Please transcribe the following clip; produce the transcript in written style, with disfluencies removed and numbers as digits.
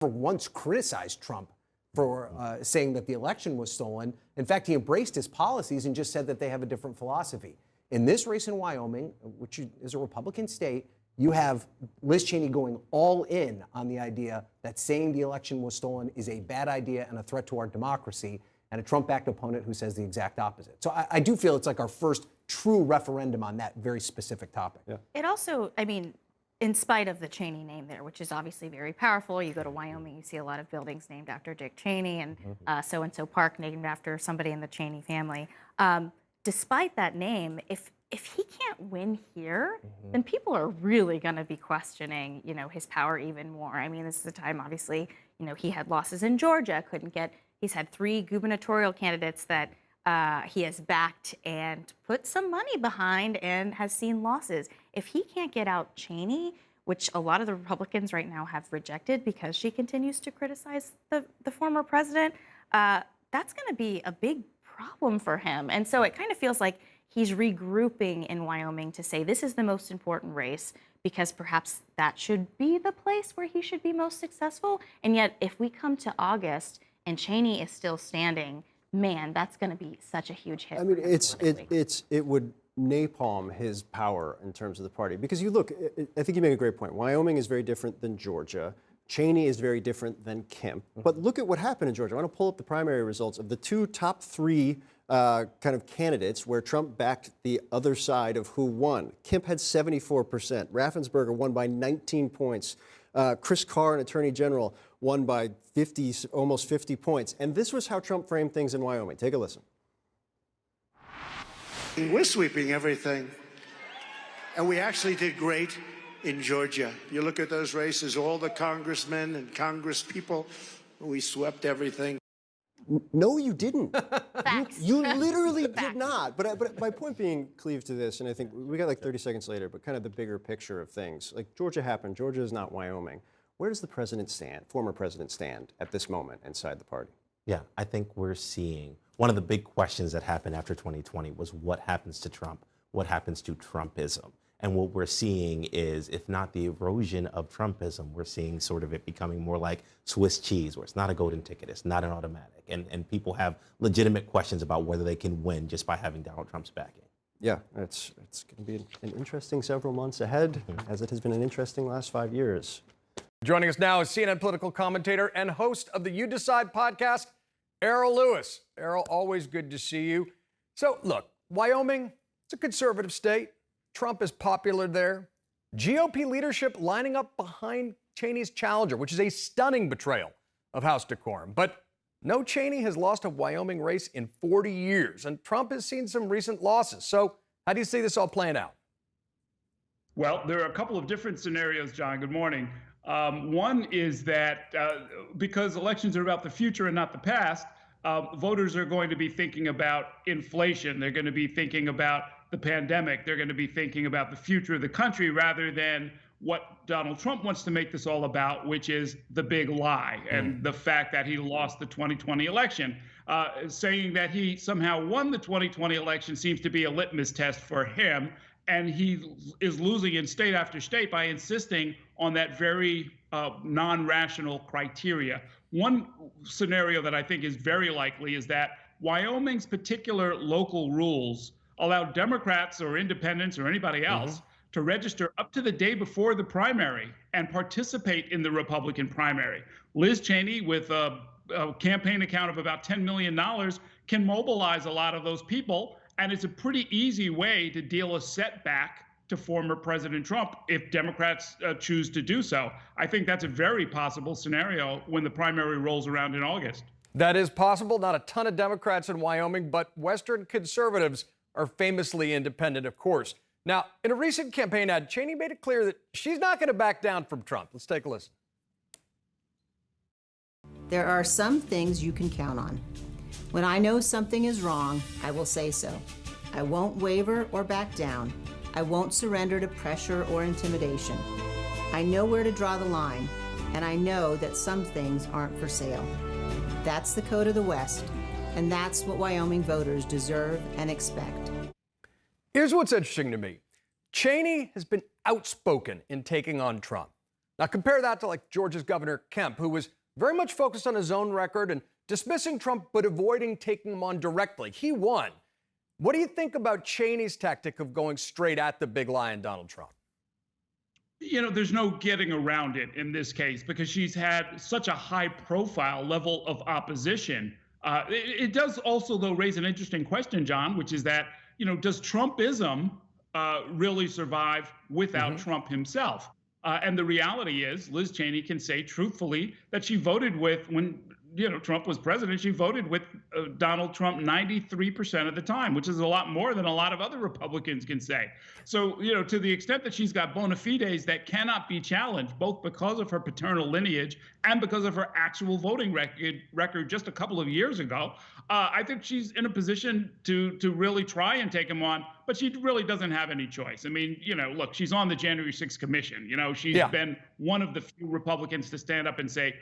for once criticized Trump for saying that the election was stolen. In fact, he embraced his policies and just said that they have a different philosophy. In this race in Wyoming, which is a Republican state, you have Liz Cheney going all in on the idea that saying the election was stolen is a bad idea and a threat to our democracy, and a Trump-backed opponent who says the exact opposite. So I do feel it's like our first true referendum on that very specific topic. Yeah. It also, I mean, in spite of the Cheney name there, which is obviously very powerful, you go to Wyoming, you see a lot of buildings named after Dick Cheney, and so-and-so park named after somebody in the Cheney family. Despite that name, if he can't win here, then people are really going to be questioning, his power even more. I mean, this is a time, obviously, he had losses in Georgia, he's had 3 gubernatorial candidates that he has backed and put some money behind and has seen losses. If he can't get out Cheney, which a lot of the Republicans right now have rejected because she continues to criticize the former president, that's going to be a big problem for him. And so it kind of feels like he's regrouping in Wyoming to say this is the most important race because perhaps that should be the place where he should be most successful. And yet, if we come to August and Cheney is still standing, man, that's going to be such a huge hit. I mean, it would napalm his power in terms of the party. Because you look, I think you make a great point. Wyoming is very different than Georgia. Cheney is very different than Kemp. But look at what happened in Georgia. I want to pull up the primary results of the top 3 kind of candidates where Trump backed the other side of who won. Kemp had 74%. Raffensperger won by 19 points. Chris Carr, an attorney general, won by almost 50 points. And this was how Trump framed things in Wyoming. Take a listen. We're sweeping everything. And we actually did great in Georgia. You look at those races, all the congressmen and congresspeople, we swept everything. No, you didn't. Facts. You literally did not. But my point being, Cleve, to this, and I think we got like 30 seconds later, but kind of the bigger picture of things. Like Georgia happened. Georgia is not Wyoming. Where does the president stand, former president stand at this moment inside the party? Yeah, I think we're seeing one of the big questions that happened after 2020 was what happens to Trump? What happens to Trumpism? And what we're seeing is, if not the erosion of Trumpism, we're seeing sort of it becoming more like Swiss cheese, where it's not a golden ticket, it's not an automatic. And people have legitimate questions about whether they can win just by having Donald Trump's backing. Yeah, it's going to be an interesting several months ahead, as it has been an interesting last 5 years. Joining us now is CNN political commentator and host of the You Decide podcast, Errol Lewis. Errol, always good to see you. So, look, Wyoming, it's a conservative state. Trump is popular there. GOP leadership lining up behind Cheney's challenger, which is a stunning betrayal of House decorum. But no Cheney has lost a Wyoming race in 40 years, and Trump has seen some recent losses. So how do you see this all playing out? Well, there are a couple of different scenarios, John. Good morning. One is that because elections are about the future and not the past, voters are going to be thinking about inflation. They're going to be thinking about the pandemic. They're going to be thinking about the future of the country rather than what Donald Trump wants to make this all about, which is the big lie and the fact that he lost the 2020 election. Saying that he somehow won the 2020 election seems to be a litmus test for him. And he is losing in state after state by insisting on that very non-rational criteria. One scenario that I think is very likely is that Wyoming's particular local rules allow Democrats or independents or anybody else to register up to the day before the primary and participate in the Republican primary. Liz Cheney, with a campaign account of about $10 million, can mobilize a lot of those people. And it's a pretty easy way to deal a setback to former President Trump if Democrats choose to do so. I think that's a very possible scenario when the primary rolls around in August. That is possible. Not a ton of Democrats in Wyoming, but Western conservatives are famously independent, of course. Now, in a recent campaign ad, Cheney made it clear that she's not going to back down from Trump. Let's take a listen. There are some things you can count on. When I know something is wrong, I will say so. I won't waver or back down. I won't surrender to pressure or intimidation. I know where to draw the line, and I know that some things aren't for sale. That's the code of the West, and that's what Wyoming voters deserve and expect. Here's what's interesting to me. Cheney has been outspoken in taking on Trump. Now compare that to like Georgia's Governor Kemp, who was very much focused on his own record and dismissing Trump, but avoiding taking him on directly. He won. What do you think about Cheney's tactic of going straight at the big lion, Donald Trump? You know, there's no getting around it in this case because she's had such a high profile level of opposition. It does also, though, raise an interesting question, John, which is that, you know, does Trumpism really survive without Trump himself? And the reality is Liz Cheney can say truthfully that she voted with, when Trump was president, she voted with Donald Trump 93% of the time, which is a lot more than a lot of other Republicans can say. So, to the extent that she's got bona fides that cannot be challenged, both because of her paternal lineage and because of her actual voting record just a couple of years ago, I think she's in a position to really try and take him on, but she really doesn't have any choice. I mean, look, she's on the January 6th commission. She's been one of the few Republicans to stand up and say,